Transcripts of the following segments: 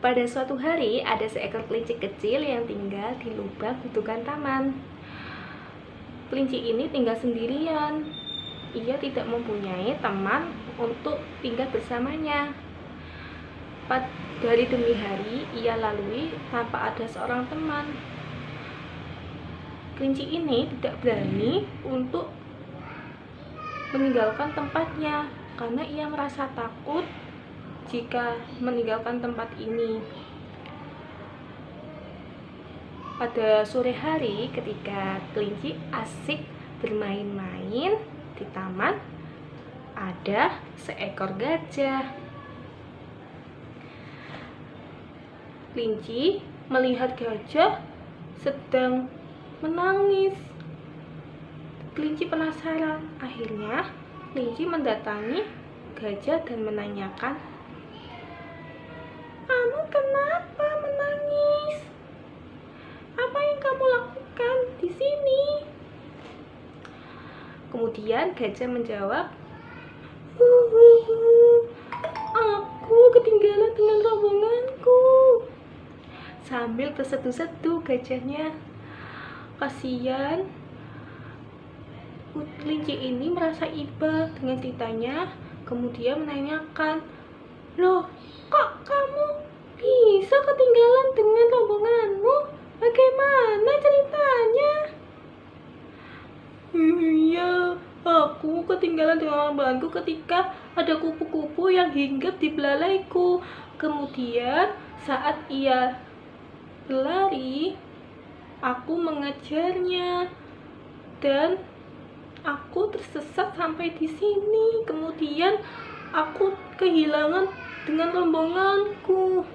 Pada suatu hari, ada seekor kelinci kecil yang tinggal di lubang gundukan taman. Kelinci ini tinggal sendirian. Ia tidak mempunyai teman untuk tinggal bersamanya. Dari demi hari, ia lalui tanpa ada seorang teman. Kelinci ini tidak berani untuk meninggalkan tempatnya karena ia merasa takut jika meninggalkan tempat ini. Pada sore hari, ketika kelinci asik bermain-main di taman, ada seekor gajah. Kelinci melihat gajah sedang menangis. Kelinci penasaran. Akhirnya, kelinci mendatangi gajah dan menanyakan, "Kamu kenapa menangis? Apa yang kamu lakukan di sini?" Kemudian gajah menjawab, "Aku ketinggalan dengan rombonganku." Sambil terseduh-seduh gajahnya. Kasihan. Kelinci ini merasa iba dengan ceritanya, kemudian menanyakan, "Loh, kok kamu bisa ketinggalan dengan rombonganmu? Bagaimana ceritanya?" "Iya, aku ketinggalan dengan rombonganku ketika ada kupu-kupu yang hinggap di belalaiku. Kemudian saat ia berlari, aku mengejarnya dan aku tersesat sampai di sini. Kemudian aku kehilangan dengan rombonganku."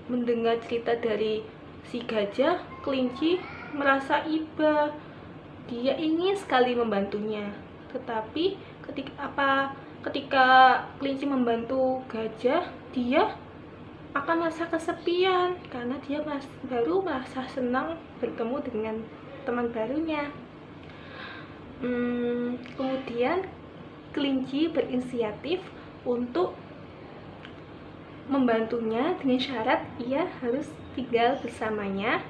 Mendengar cerita dari si gajah, kelinci merasa iba. Dia ingin sekali membantunya. Tetapi ketika kelinci membantu gajah, dia akan merasa kesepian karena dia baru merasa senang bertemu dengan teman barunya. Kemudian kelinci berinisiatif untuk membantunya dengan syarat ia harus tinggal bersamanya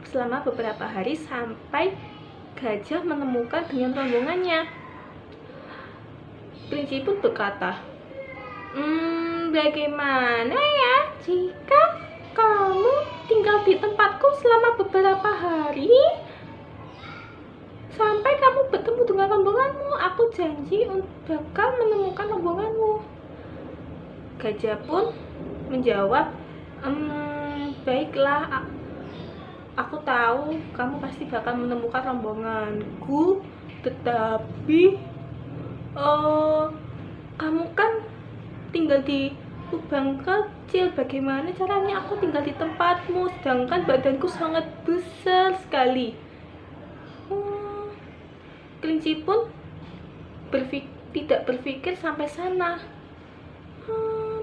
selama beberapa hari sampai gajah menemukan dengan rombongannya. Kelinci pun berkata, "Bagaimana ya jika kamu tinggal di tempatku selama beberapa hari? Sampai kamu bertemu dengan rombonganmu, aku janji bakal menemukan rombonganmu." Gajah pun menjawab, "Baiklah, aku tahu kamu pasti bakal menemukan rombonganku, tetapi kamu kan tinggal di lubang kecil. Bagaimana caranya aku tinggal di tempatmu, sedangkan badanku sangat besar sekali?" Kelinci pun tidak berpikir sampai sana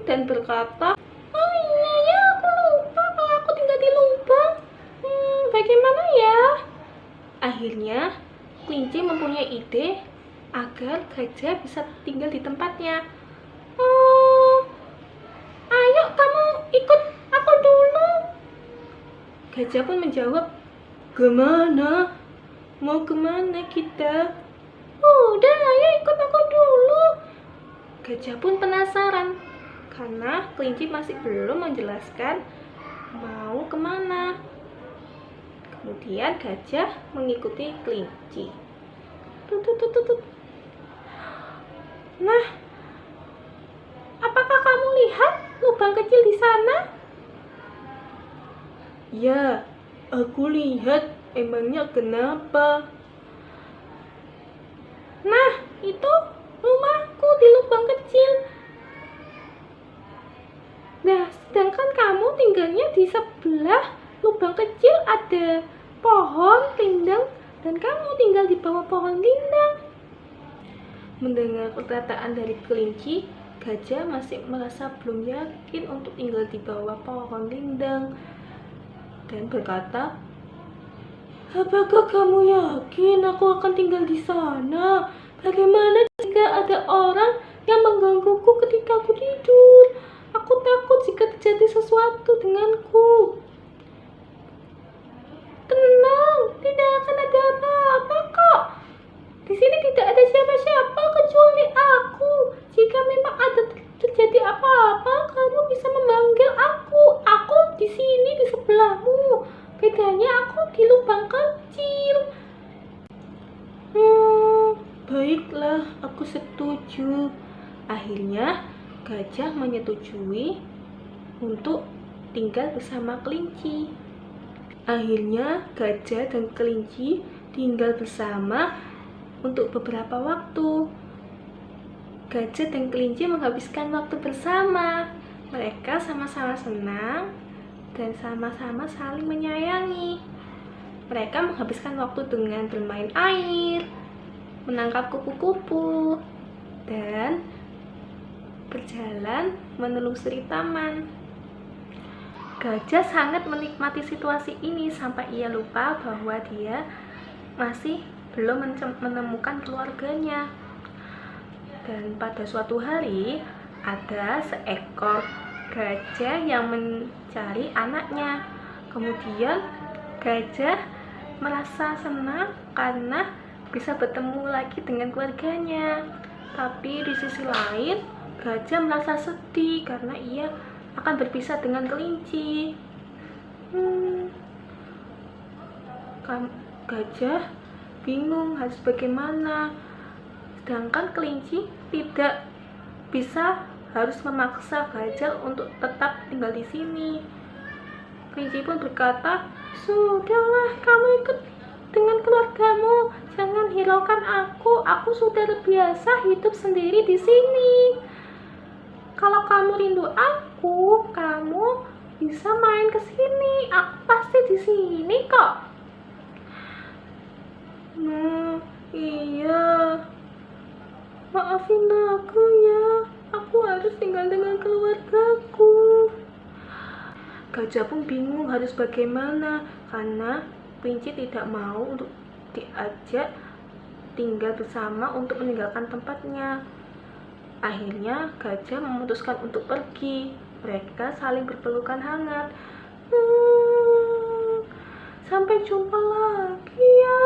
dan berkata, "Oh iya ya, aku lupa kalau aku tinggal di lubang. Bagaimana ya?" Akhirnya kelinci mempunyai ide agar gajah bisa tinggal di tempatnya. "Ayo kamu ikut aku dulu." Gajah pun menjawab, "Kemana? Mau kemana kita?" "Udah, ayo ikut aku dulu." Gajah pun penasaran karena kelinci masih belum menjelaskan mau kemana. Kemudian gajah mengikuti kelinci. "Nah, apakah kamu lihat lubang kecil di sana?" "Ya, aku lihat. Emangnya kenapa?" "Nah, itu rumahku di lubang kecil. Nah, sedangkan kamu tinggalnya di sebelah lubang kecil ada pohon rindang dan kamu tinggal di bawah pohon rindang." Mendengar perkataan dari kelinci, gajah masih merasa belum yakin untuk tinggal di bawah pohon rindang dan berkata, "Apakah kamu yakin aku akan tinggal di sana? Bagaimana jika ada orang yang menggangguku ketika aku tidur? Aku takut jika setuju. Akhirnya gajah menyetujui untuk tinggal bersama kelinci. Akhirnya gajah dan kelinci tinggal bersama untuk beberapa waktu. Gajah dan kelinci menghabiskan waktu bersama. Mereka sama-sama senang dan sama-sama saling menyayangi. Mereka menghabiskan waktu dengan bermain air, menangkap kupu-kupu, dan berjalan menelusuri taman. Gajah sangat menikmati situasi ini sampai ia lupa bahwa dia masih belum menemukan keluarganya. Dan pada suatu hari, ada seekor gajah yang mencari anaknya. Kemudian gajah merasa senang karena bisa bertemu lagi dengan keluarganya. Tapi di sisi lain, gajah merasa sedih karena ia akan berpisah dengan kelinci. Gajah bingung harus bagaimana, sedangkan kelinci tidak bisa, harus memaksa gajah untuk tetap tinggal di sini. Kelinci pun berkata, "Sudahlah, kamu ikut dengan keluargamu, jangan hiraukan aku sudah terbiasa hidup sendiri di sini. Kalau kamu rindu aku, kamu bisa main ke sini. Aku pasti di sini kok." Iya. Maafin aku ya. Aku harus tinggal dengan keluargaku. Gajah pun bingung harus bagaimana karena kelinci tidak mau untuk diajak tinggal bersama untuk meninggalkan tempatnya. Akhirnya gajah memutuskan untuk pergi. Mereka saling berpelukan hangat. Sampai jumpa lagi ya.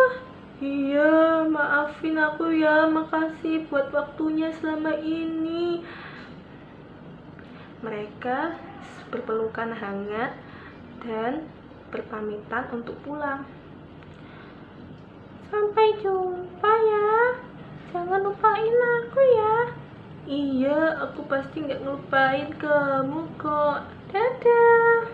Iya, maafin aku ya. Makasih buat waktunya selama ini. Mereka berpelukan hangat dan berpamitan untuk pulang. Sampai jumpa ya. Jangan lupain aku ya. Iya, aku pasti nggak ngelupain kamu kok. Dadah.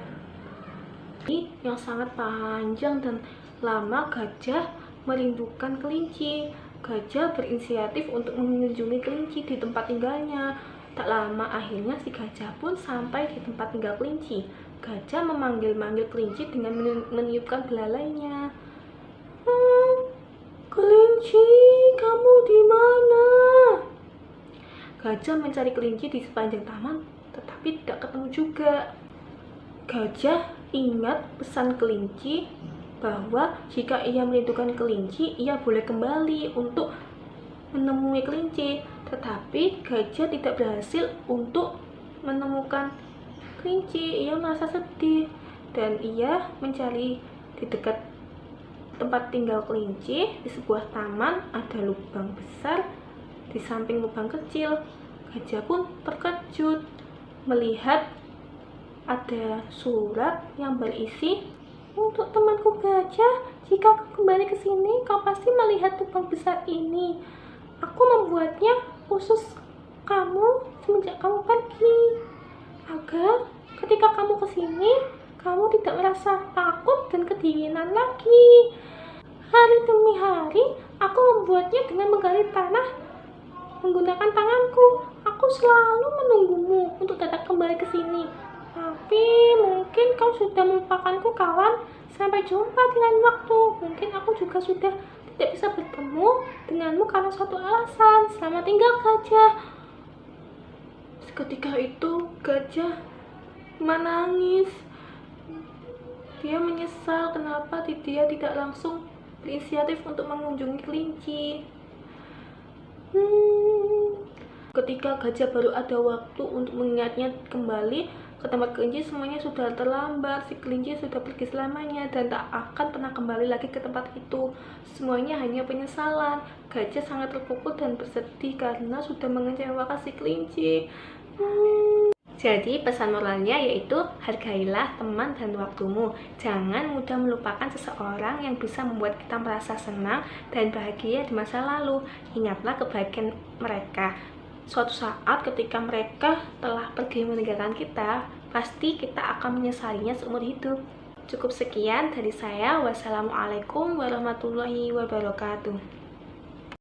Ini yang sangat panjang dan lama gajah merindukan kelinci. Gajah berinisiatif untuk mengunjungi kelinci di tempat tinggalnya. Tak lama akhirnya si gajah pun sampai di tempat tinggal kelinci. Gajah memanggil-manggil kelinci dengan meniupkan belalainya. Kelinci, kamu di mana? Gajah mencari kelinci di sepanjang taman, tetapi tidak ketemu juga. Gajah ingat pesan kelinci bahwa jika ia merindukan kelinci, ia boleh kembali untuk menemui kelinci. Tetapi gajah tidak berhasil untuk menemukan kelinci. Ia merasa sedih dan ia mencari di dekat tempat tinggal kelinci. Di sebuah taman ada lubang besar di samping lubang kecil. Gajah pun terkejut melihat ada surat yang berisi, "Untuk temanku gajah, jika kau kembali ke sini, kau pasti melihat lubang besar ini. Aku membuatnya khusus kamu semenjak kamu pergi, agar ketika kamu ke sini, kamu tidak merasa takut dan kedinginan lagi. Hari demi hari, aku membuatnya dengan menggali tanah menggunakan tanganku. Aku selalu menunggumu untuk datang kembali ke sini. Tapi mungkin kau sudah melupakanku, kawan. Sampai jumpa di lain waktu. Mungkin aku juga sudah tidak bisa bertemu denganmu karena suatu alasan. Selamat tinggal, gajah." Seketika itu gajah menangis. Dia menyesal kenapa dia tidak langsung berinisiatif untuk mengunjungi kelinci. Ketika gajah baru ada waktu untuk mengingatnya kembali ke tempat kelinci, semuanya sudah terlambat. Si kelinci sudah pergi selamanya dan tak akan pernah kembali lagi ke tempat itu. Semuanya hanya penyesalan. Gajah sangat terpukul dan bersedih karena sudah mengecewakan si kelinci. Jadi pesan moralnya yaitu hargailah teman dan waktumu. Jangan mudah melupakan seseorang yang bisa membuat kita merasa senang dan bahagia di masa lalu. Ingatlah kebaikan mereka. suatu saat ketika mereka telah pergi meninggalkan kita, pasti kita akan menyesalinya seumur hidup. Cukup sekian dari saya. Wassalamualaikum warahmatullahi wabarakatuh.